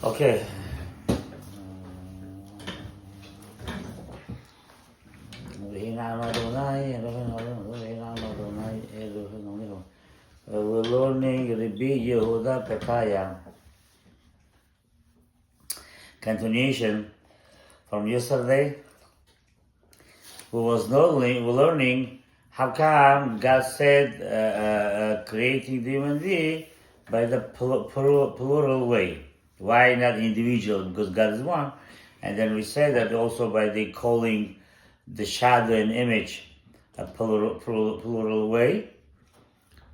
Okay. We're learning Rabbi Yehuda Fetaya. Continuation from yesterday. We're learning how come God said creating the human being by the plural way. Why not individual? Because God is one. And then we said that also by the calling the shadow and image a plural way.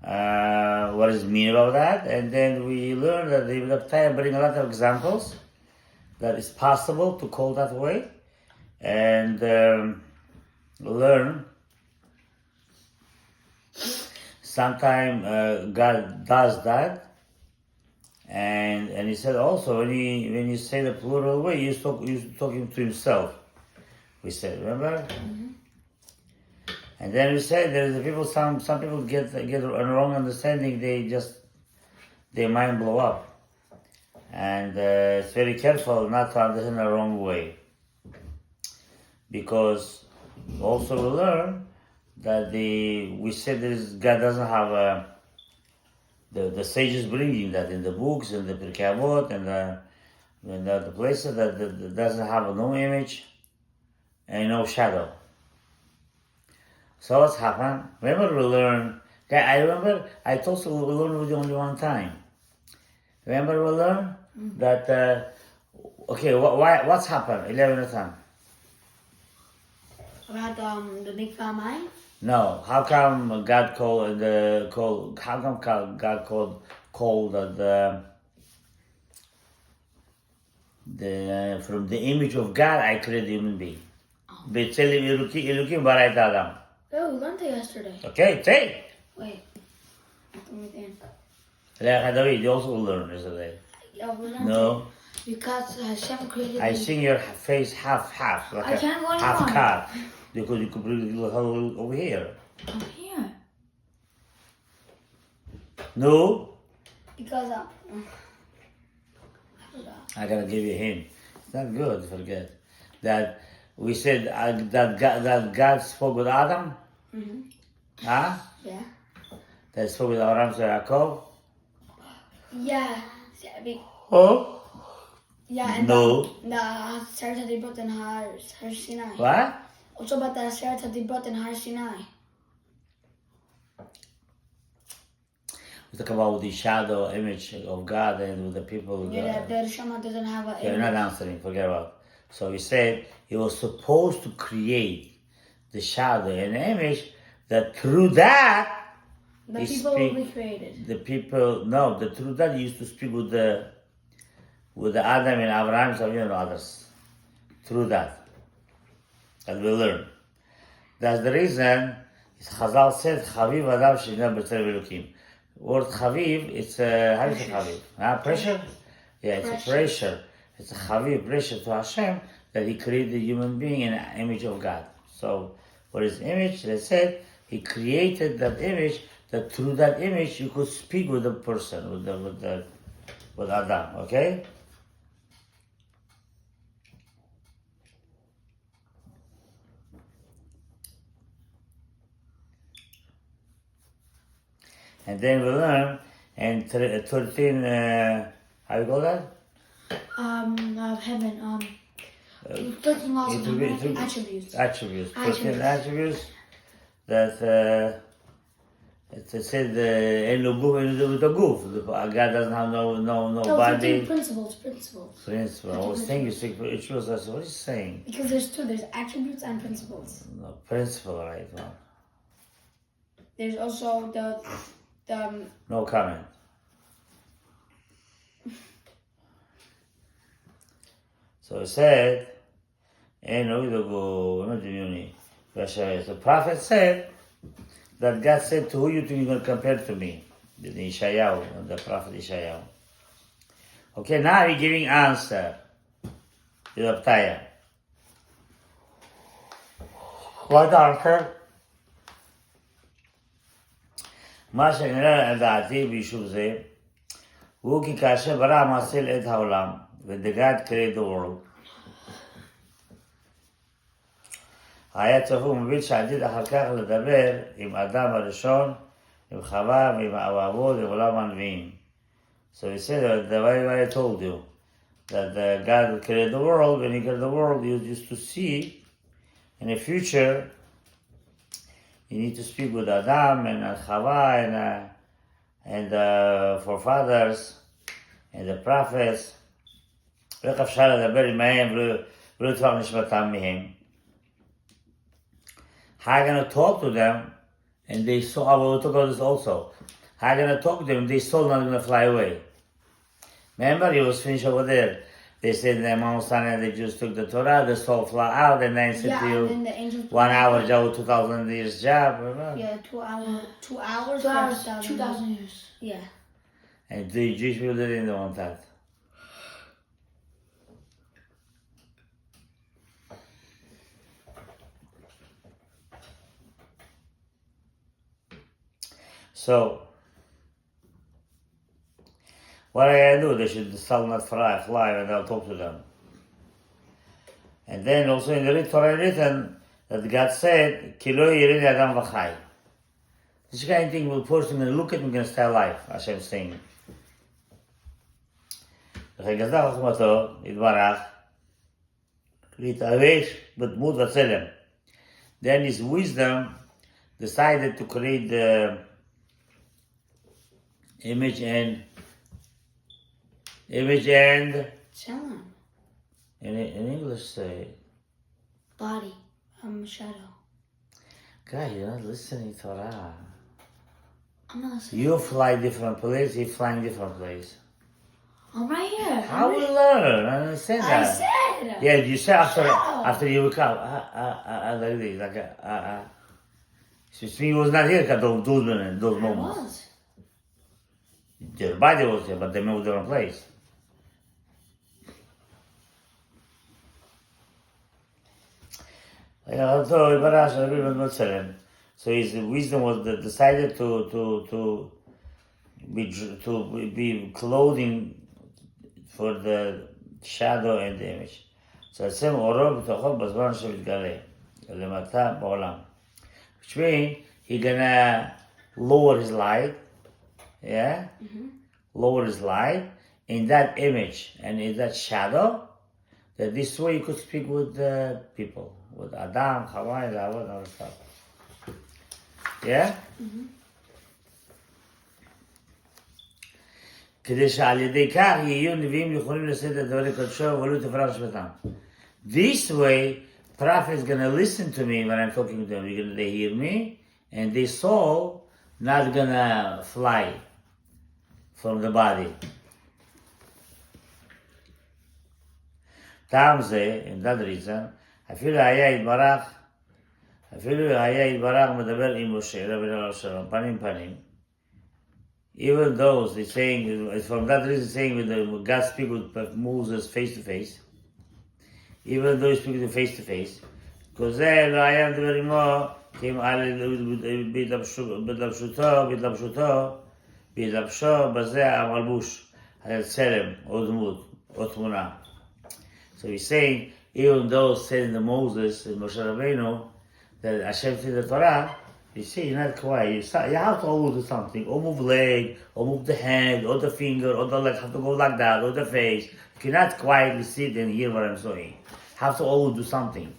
What is the meaning of that? And then we learned that the Fetaya bring a lot of examples that it's possible to call that way, and learn. Sometimes God does that, and He said also when you say the plural way, He's talking to Himself. We said, remember? Mm-hmm. And then we said there's the people. Some people get a wrong understanding. Their mind blow up, and it's very careful not to understand the wrong way. Because also we learn that we said God doesn't have the sages bringing that in the books and the Pirkei Avot and the places that doesn't have no image and no shadow. So what's happened? Remember we learned. I remember I told you we learned with you only one time. Remember we learned that. What's happened? 11 times. About the big famine? No. How come God called the from the image of God I created human being. B'Tselem Elokim Barayta Adam. Oh, we learned it yesterday. Okay, say. Wait. Let me think. David, you also learned yesterday. Yeah, we learned No. it. Because Hashem created I seen your face half, like I can't go half anymore. cut. Because you could bring it over here. I'm here. No? Because I forgot. I gotta give you a hint. It's not good to forget. That we said that God spoke with Adam? Mm-hmm. Huh? Yeah. That spoke with Abraham and Yaakov? Yeah. Oh? Yeah, and No. the Sarah Tadibot and Har Sinai. What? Also about the Sarah Tadibot and Har Sinai. We talk about the shadow image of God and with the people. Yeah, the Shema doesn't have an You're not answering, forget about it. So we said he was supposed to create the shadow and the image that through that the people will be created. The people, no, through that he used to speak with the Adam and Abraham and others. Through that. And we learn. That's the reason Chazal said, Chaviv Adam Shina B'Tselem Elokim. Word Chaviv, it's how is it Chaviv? Pressure? Yeah, it's a pressure. It's a Chaviv, pressure to Hashem that He created the human being in the image of God. So, what is image? They said He created that image that through that image you could speak with the person, with Adam, okay? And then we learn, and 13, how you call that? Heaven, 13 laws of heaven, attributes. 13 attributes that it said ain't no goof. God doesn't have no body. Principles. I was thinking it was what are you saying? Because there's two. There's attributes and principles. No, principle, right? No. There's also the No comment. So it said, the prophet said that God said, to who you think you're going to compare to me? The Yeshayahu, the prophet Yeshayahu. Okay, now he's giving answer to the Fetaya. What answer? מה שנראה לדעתי ביישוב זה הוא כי כאשר ברא המעשה את העולם when the God created the world, היה צפוי מבין שעתיד אחר כך לדבר עם אדם הראשון, עם חווה ועם האבות ועם עולם הנביאים. So he said that the way I told you, that God created the world. When he created the world, he used to see in the future, you need to speak with Adam and Chava and the forefathers and the prophets. איך אפשר לדבר עמהם ולא לתפוח נשמתם מהם? How are you going to talk to them? And they saw, I will talk about this also. How are you going to talk to them? They still not going to fly away. Remember, he was finished over there. They said in Mount Sinai, they just took the Torah, the soul fly out, and then said to you, and then the angels 1 hour job, 2,000 years job. Remember? Yeah, 2 hours. 2 hours. 2,000 years. Yeah. And the Jewish people didn't want that. So, what are you going to do? They should still not fly and I'll talk to them. And then also in the Torah written that God said, Ki lo yirid adam v'chai. This kind of thing, a person going to look at him, going to stay alive, Hashem is saying. וכן גזר חוכמתו, יתברך, להתערש בדמות וצלם. Then his wisdom decided to create the image and Tell in English say, body. Shadow. God, you're not listening to Torah. I'm not listening. You fly different place, he flying different place. I'm right here. How we learn? I understand I that. said. Yeah, you say Shadow. after you wake up, like this, like So he was not here at those minutes, those I moments. was. Your body was here, but they moved to a different place. So his wisdom was decided to be clothing for the shadow and the image. So השם אורו בתוכו בזמן שמתגלה למטה בעולם. Which means he's gonna lower his light, yeah? Mm-hmm. Lower his light in that image and in that shadow, that this way you could speak with the people, with Adam, Chava, and other stuff. Yeah? Mm-hmm. כדי שעל ידי כך יהיו נביאים יכולים לשאת את דברי קודשו ולא תפרח שפתם. This way, prophet is going to listen to me when I'm talking to them. They hear me, and their soul not going to fly from the body. טעם זה, in that reason, אפילו היה יתברך מדבר עם משה, רבי שלום, פנים פנים. Even those, they're saying, from that reason, saying when God speaks with Moses face to face, even though he's speaking face to face, because there, לא היה מדבר עמו, כי אם בהתלבשו, בזה המלבוש, הצלם, או דמות, או תמונה. So he's saying, even though saying to Moses and Moshe Rabbeinu, that Hashem said the Torah, you see, you're not quiet. You have to always do something. Or move leg, or move the hand, or the finger, or the leg. Have to go like that, or the face. You cannot quietly sit and hear what I'm saying. Have to always do something.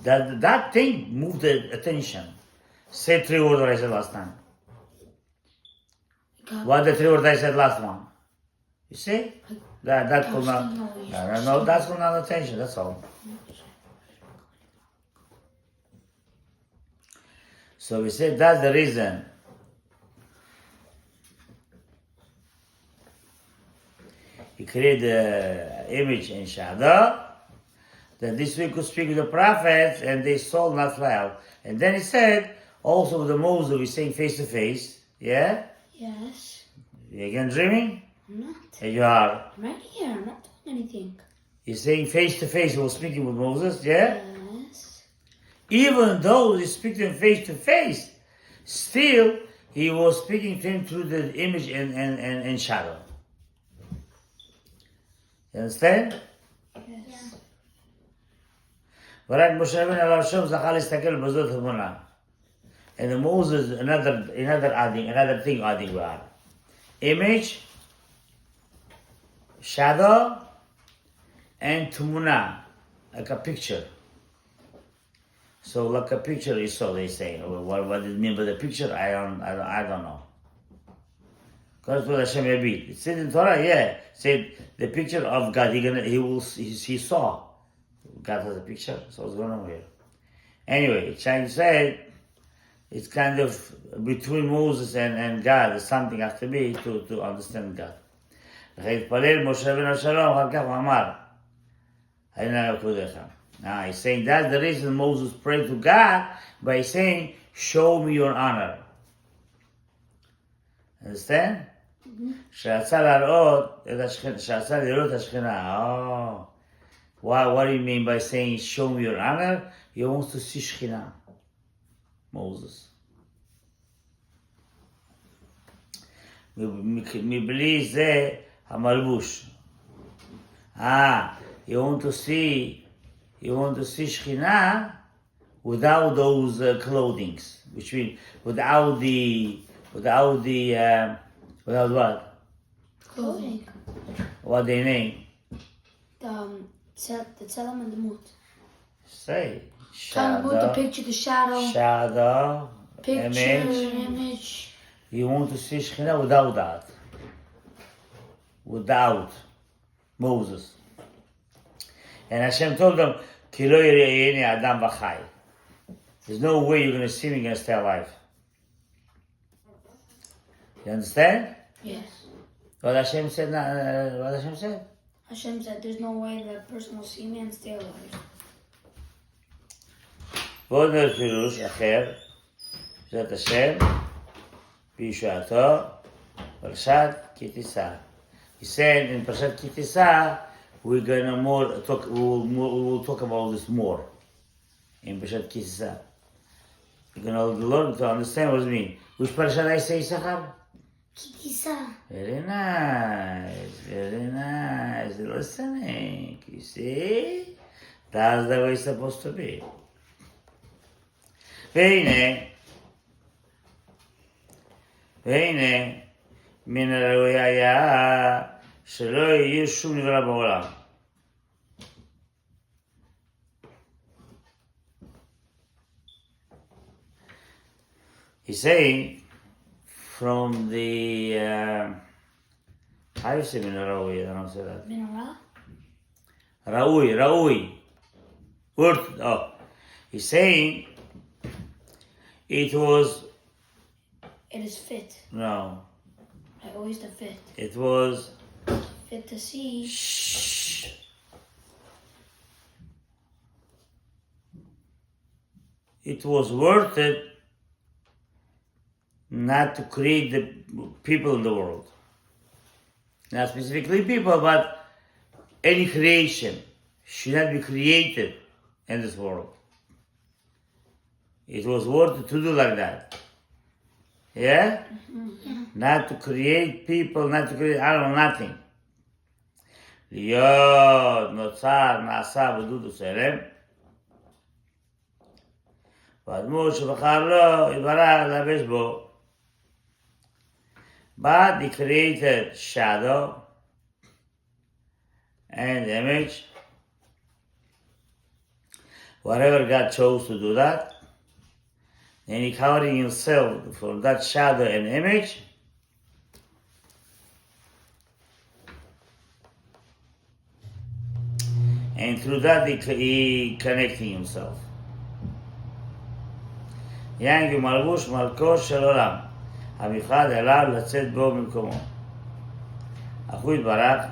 That thing moved the attention. Say 3 words that I said last time. What the 3 words I said last one? You see? That could not. No, that's not attention. That's all. So we said that's the reason. He created the image and shadow, that this way could speak with the prophets and they soul not fly out. And then he said, also with the Moses, we're saying face to face, yeah? Yes. You again dreaming? I'm not. Yeah, you are. I'm right here. I'm not doing anything. You're saying face to face, he was speaking with Moses, yeah? Yes. Even though he speaks to him face to face, still he was speaking to him through the image and shadow. You You understand? Yes. ורק משה רבנו עליו השם זכה להסתכל בזאת תמונה. And Moses, another thing adding we are. Image, shadow, and tumuna, like a picture. So like a picture is so they say. What does it mean by the picture? I don't know. That's what Hashem Yabit. It said in Torah, yeah. It said the picture of God. He saw. God has a picture. So what's going on here? Anyway, it's trying to say it's kind of between Moses and God. There's something has to be to understand God. Now he's saying that's the reason Moses prayed to God by saying, show me your honor. Understand? שרצה לראות את השכינה. Oh. What do you mean by saying, show me your honor? He wants to see Shekhinah. Moses. מבלי זה המלבוש. You want to see Shekhinah without those clothings, which means without what? Clothing. What they name? The Tzelem and the Mut. Say Talmud, the picture, the shadow. Shadow. Picture, image. You want to see Shekhinah without that. Without Moses. And Hashem told them, Ki lo yirayeni adam v'chai. There's no way you're going to see me, you're going to stay alive. You understand? Yes. What Hashem said? Hashem said, there's no way that a person will see me and stay alive. ועוד פירוש אחר, זאת השם, בישועתו, פרשת כי תישא. He said in Parashat Ki Tisa, we're gonna we'll talk about this more in Parashat Ki Tisa. You're gonna learn to understand what it means. Which Parashat I say, Sachar? Ki Tisa. Very nice. Listening. You see? That's the way it's supposed to be. והנה, מן הראוי היה שלא יהיה שום נברא בעולם. He's saying from the how do you say מן הראוי? I don't say that. Mineral? ראוי. Word. He's saying it is fit. No. I always the fit. It was Fit to see. Shh. It was worth it not to create the people in the world. Not specifically people, but any creation should not be created in this world. It was worth it to do like that. Yeah? Mm-hmm. Not to create people, not to create, nothing. להיות נוצר, נעשה בדודו צלם. והדמות שבחר לו, יתברך לבש בו. But he created shadow and image. Whatever God chose to do that. And he covering himself from that shadow and image. And through that he connecting himself. יין ומלבוש מלכו של עולם, המיוחד אליו לצאת בו במקומו. אך הוא יתברך,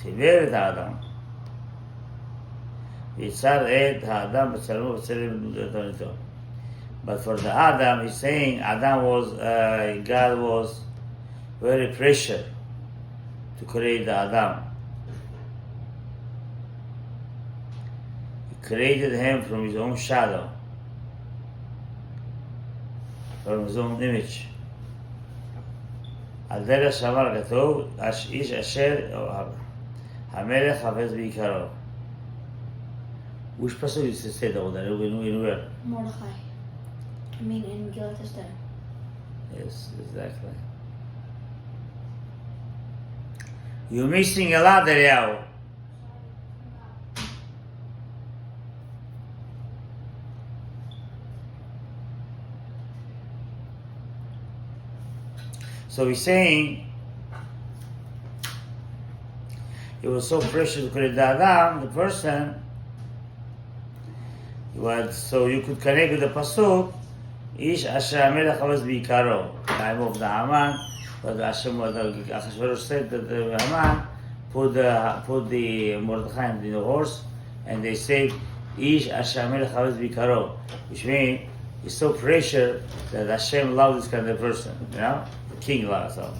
חיבר את האדם. ויצר את האדם בצלמו בצלם דמותו. But for the Adam, he's saying God was very pressure to create the Adam. He created him from his own shadow, from his own image. על דרך שאמר כתוב, איש אשר המלך חפץ בעיקרו. Which person used to say that over there? In where? Mordechai. I mean, in Megillat Esther. Yes, exactly. You're missing a lot, Eliyahu. So he's saying it was so precious to create the Adam, the person. So you could connect with the pasuk. Ish asher hamelech chavez b'ikaro. Time of the Haman, but Achashverosh said that the Haman put the Mordechai in the horse, and they said Ish asher hamelech chavez b'ikaro, which means it's so precious that Hashem loves this kind of person. You know, the king loves him.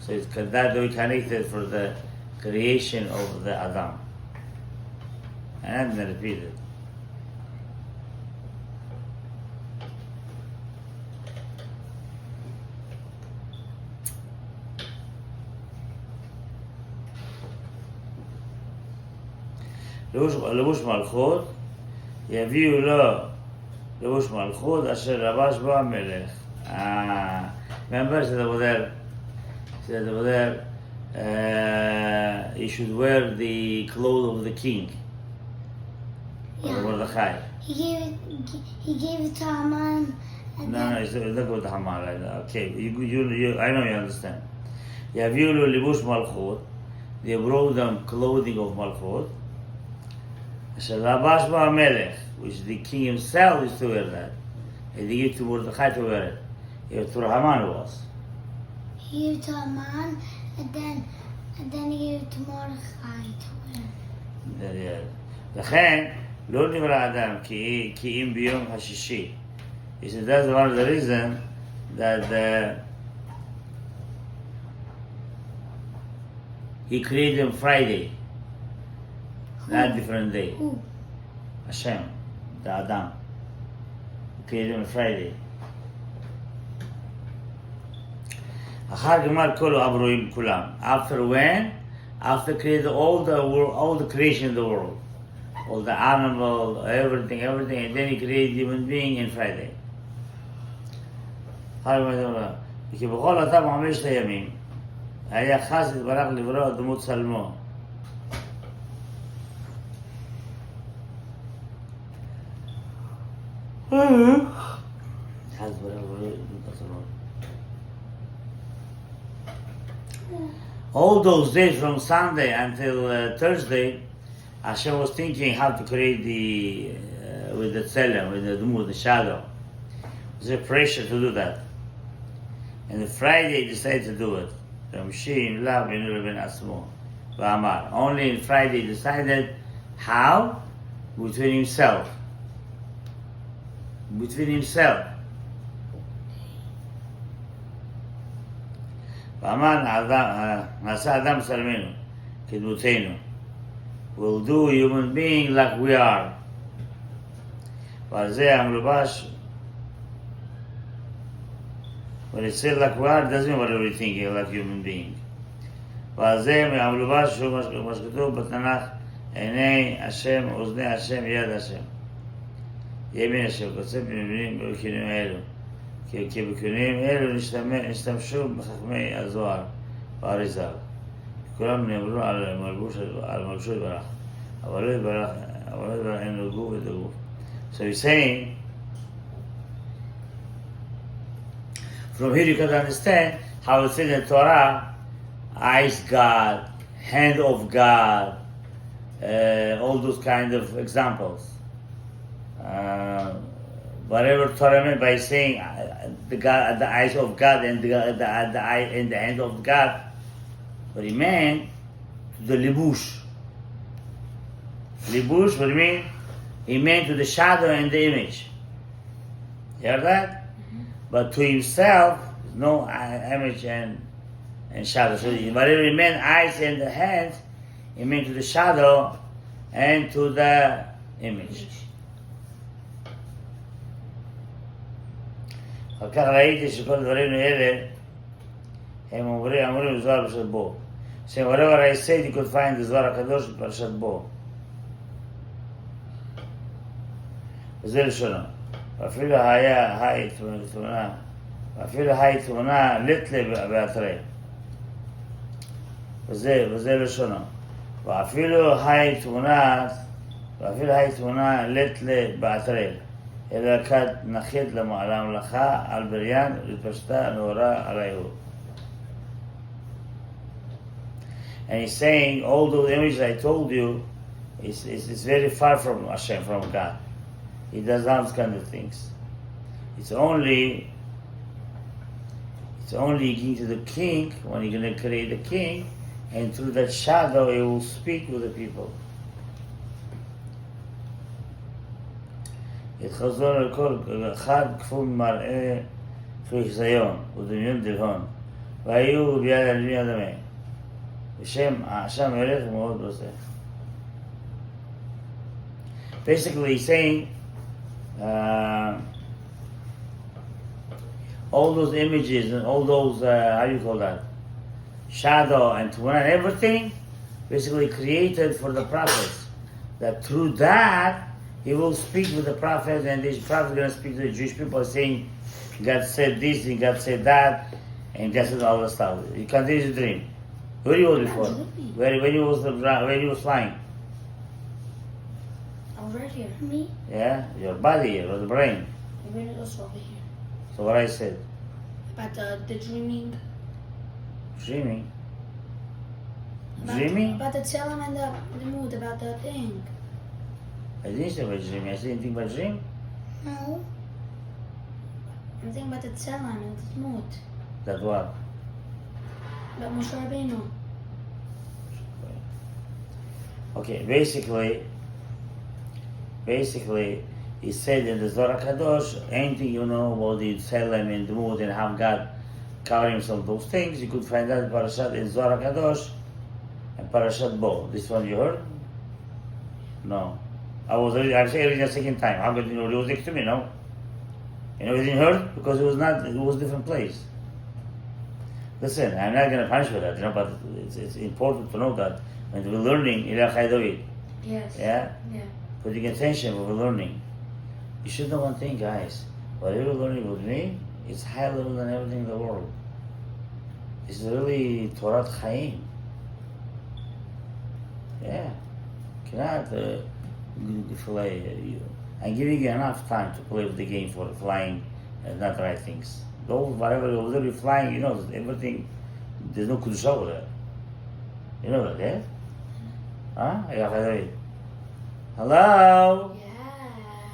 So it's that way connected for the creation of the Adam. And then repeat it. לבוש מלכות, יביאו לו לבוש מלכות אשר לבש בו המלך. Remember, said over there, you should wear the clothes of the king. Yeah. Mordechai. He gave it to Haman. No, it's not about the Haman like that. Okay, you, I know you understand. יביאו לו לבוש מלכות, they brought them clothing of מלכות, אשר לבש בו המלך, which the king himself used to wear that. And they gave to Mordechai to wear it. It to Haman was. He gave it to Haman, and then he gave it to Mordechai to wear. לכן, לא נברא אדם כי אם ביום השישי. He said that's one of the reason that he created him Friday, not different day. Who? Hashem, the Adam. He created him Friday. אחר גמר כל הברואים כולם. After when? After created all the world, all the creation in the world, all the animal, everything, and then he created human being in Friday. כי בכל אותם 5 הימים היה חס יתברך לברוא דמות צלמו. All those days from Sunday until Thursday, Hashem was thinking how to create with the tzelem, with the dmut, the shadow. It was a pressure to do that. And the Friday he decided to do it. Only on Friday he decided how? Between himself. ואמר נעשה אדם צלמנו כדמותנו. We'll do human being like we are. ועל זה המלובש, when it says like we are, it doesn't mean whatever we think like human being. ועל זה המלובש הוא מה שכתוב בתנ"ך, עיני השם, אוזני השם, יד השם. ימין השם, קוצב במבנים בכינויים האלו. כי בכינויים אלו נשתמשו בחכמי הזוהר והאריזל. כולם נאמרו על מלבושו יתברך. אבל לא יתברך, אין לו גוף ודגוף. So he's saying, from here you can understand how it's in the Torah, eyes God, hand of God, all those kind of examples. Whatever Torah meant by saying the eyes of God and the eye and the hand of God, but he meant the libush. Libush, what do you mean? He meant to the shadow and the image. You heard that? Mm-hmm. But to himself, no image and shadow. So whatever he meant, eyes and the hands, he meant to the shadow and to the image. אחר כך ראיתי שכל דברים האלה הם אומרים בזוהר של בו. So whatever I said, you could find the Zohar HaKadosh in Parashat Bo. וזה לשונו. ואפילו היה היי תמונה, ואפילו היי תמונה ליטלה באתרי. וזה לשונו. ואפילו היי תמונה ליטלה באתרי. אלא כד נחית למלאכה על בריין ולפשטה נורא על היהוד. And he's saying, all those images I told you, it's very far from Hashem, from God. He does those kind of things. It's only going to the king, when you're going to create the king, and through that shadow he will speak with the people. יתחזור על כל אחד כפול מראה חיזיון ודמיון דלהון והיו ביד עלמי אדמי ושם ערך מאוד עושה. Basically he's saying all those images and all those how do you call that, shadow and tmuna and everything basically created for the prophets, that through that he will speak with the prophets, and these prophets are going to speak to the Jewish people, saying, God said this, and God said that, and God said all the stuff. He continues to dream. Where you was before? When you was flying? I was right here. Me? Yeah, your body here, or the brain. The brain is also over here. So what I said? About the dreaming. Dreaming? Dreaming? About the tselem and the mood, about the thing. I didn't say about dreaming. I said anything about dream? No. I'm thinking about the tselem and the mood. That what? About Moshe Rabbeinu. Okay, basically, he said in the Zohar HaKadosh, anything you know about the Tzelem and the mood and how God covered himself those things, you could find that in Parashat in Zohar HaKadosh and Parashat Bo. This one you heard? No. I'm saying it the second time. How could you know? It was next to me, no? You know, you didn't heard? Because it was a different place. Listen, I'm not going to punish for that, but it's important to know that when we're learning, Eliyahu. Yes. Yeah? Yeah. Putting attention when we're learning. You should know one thing, guys. Whatever you're learning with me, it's higher level than everything in the world. It's really Torat Chaim. Yeah. Cannot fly. I'm giving you enough time to play with the game for flying not the right things. Those, whatever you're flying, you know, everything, there's no Kudusha over there. You know that, yeah? Huh? Hello?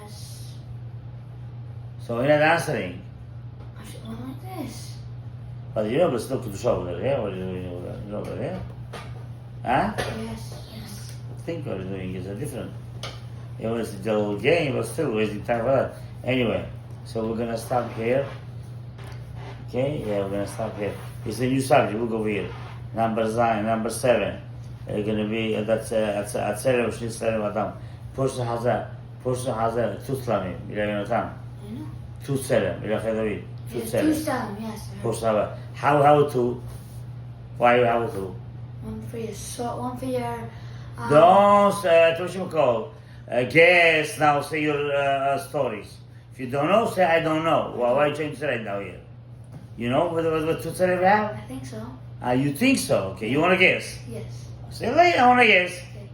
Yes. So you're not answering. I should go like this. But you know there's no Kudusha over there, yeah? What are you doing over there? You know that, yeah? Huh? Yes. Yes. Think what you're doing is different. You know, it's a little game, but still wasting time for that. Anyway, so we're gonna stop here. Okay? Yeah, we're gonna stop here. It's a new subject. We'll go over here. Number 7. It's gonna be that's Atzerev Shnislerim Adam. Pusha Hazar Tutzlamim. Ilayonatam. I know. Tutzerem. Ilachedavid. Tutzerem. Tutzerem, yes. Pusha How to? Why you how to? One for your salt, one for your. Don't what you call? Guess now. Say your stories. If you don't know, say I don't know. Well, why change it right now here? You know what Tutzerem have? I think so. You think so? Okay. You want to guess? Yes. Say late. I want to guess. Okay.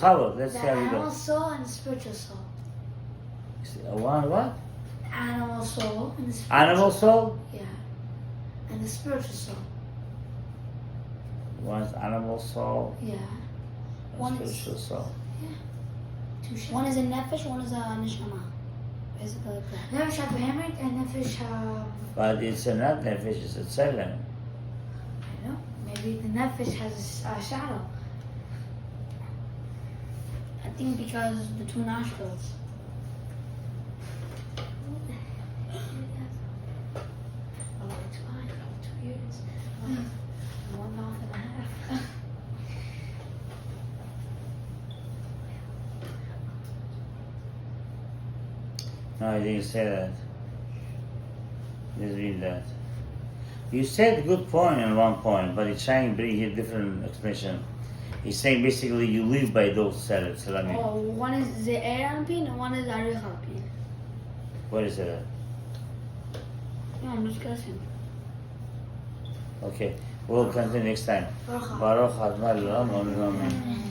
How? Let's The see how you animal go. soul and the spiritual soul. What? Animal soul and the spiritual Animal soul? Yeah. And the spiritual soul. One's animal soul. Yeah. and One is- spiritual soul. One is a nefesh, one is a neshama. Basically like that. Nefesh HaBehemet and nefesh But it's not nefesh, it's a tzelem. I know. Maybe the nefesh has a shadow. I think because the two nostrils. Oh, it's fine. 2 years. 1 month and a half. No, I didn't say that. Didn't mean that. You said a good point in one point, but he's trying to bring a different explanation. He's saying basically you live by those salamim. Oh, one is Ze'er Anpin and one is Arich Anpin. What is it? No, I'm just guessing. Okay, we'll continue next time. Baruch Adonai L'olam, Amen.